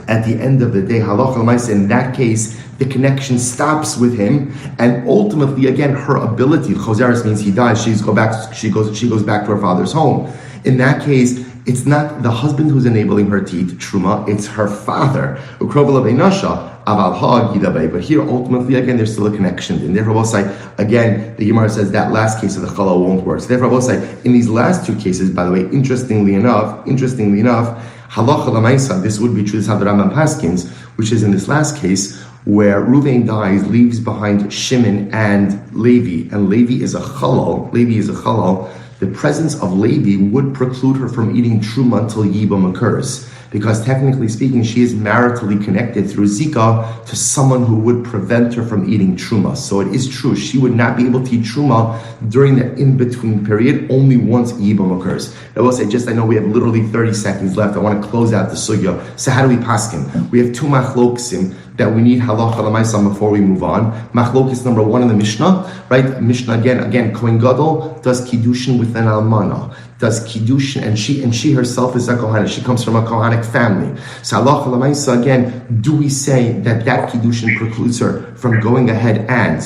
halacha l'maisa, in that case, the connection stops with him, and ultimately, again, her ability. Choseres means he dies. She goes back to her father's home. In that case, it's not the husband who's enabling her to eat Truma; it's her father. Ukrova lebeinashya. But here, ultimately, again, there's still a connection. And therefore, we'll say, again, the Gemara says that last case of the chalal won't work. So therefore, we'll say, in these last two cases, by the way, interestingly enough, halacha l'maisa, this would be true, this is how the Rambam paskins, which is in this last case, where Ruvain dies, leaves behind Shimon and Levi is a chalal. The presence of Levi would preclude her from eating Truma until Yibum occurs. because technically speaking, she is maritally connected through Zika to someone who would prevent her from eating Truma. So it is true, she would not be able to eat Truma during the in-between period, only once Yibam occurs. I will say, I know we have literally 30 seconds left. I want to close out the sugya. So how do we paskin? We have two machloksim that we need halacha l'maisa before we move on. Machlokis number one in the Mishnah, right? Mishnah again, Kohen Gadol does kiddushin with an almana, does kiddushin, and she herself is a kohanet. She comes from a kohanic family. So halacha l'maisa again, do we say that kiddushin precludes her from going ahead and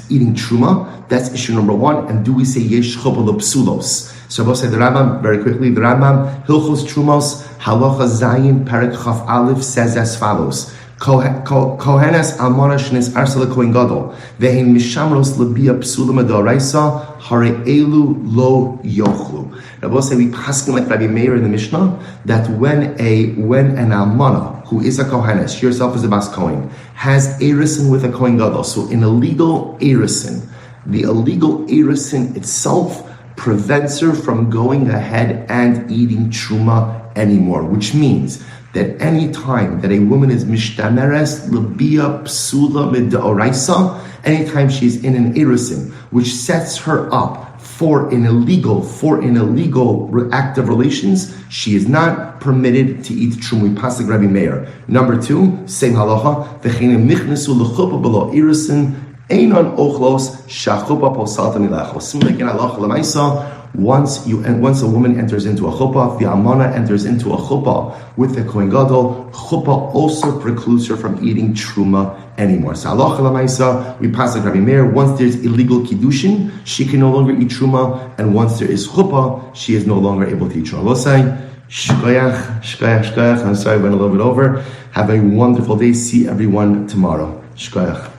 eating truma? That's issue number one. And do we say yesh chobal psulos? So I will say the Rambam, very quickly, the Rambam, Hilchos Trumos, Halacha Zayin, Perek Chaf Aleph, says as follows. Kohenes almana shnis arsela kohen gadol ve'in mishamros lebia psulim adoraisa hare elu lo yochlu. I will say we paskin like Rabbi Meir in the Mishnah that when an almana who is a kohenes, she herself is a bas kohen, has erisin with a kohen gadol, so an illegal erisin, the illegal erisin itself prevents her from going ahead and eating truma anymore, which means that any time that a woman is mishtameres lebia psula midaoraisa, anytime she's in an erisin, which sets her up for an illegal act of relations, she is not permitted to eat truma. Pasuk Rabbi Meir. Number two, same halacha, v'cheinem nichnesu lechupa below erisin einon ochlos shachupa posata milachos. Similarly, again, halacha l'maisa. Once a woman enters into a chuppah, the almana enters into a chuppah with the kohen gadol, chuppah also precludes her from eating truma anymore. So halacha l'maisa, we pass like Rabbi Meir. Once there's illegal kiddushin, she can no longer eat truma, and once there is chuppah, she is no longer able to eat truma. We'll say shkoyach. I'm sorry, I went a little bit over. Have a wonderful day. See everyone tomorrow. Shkoyach.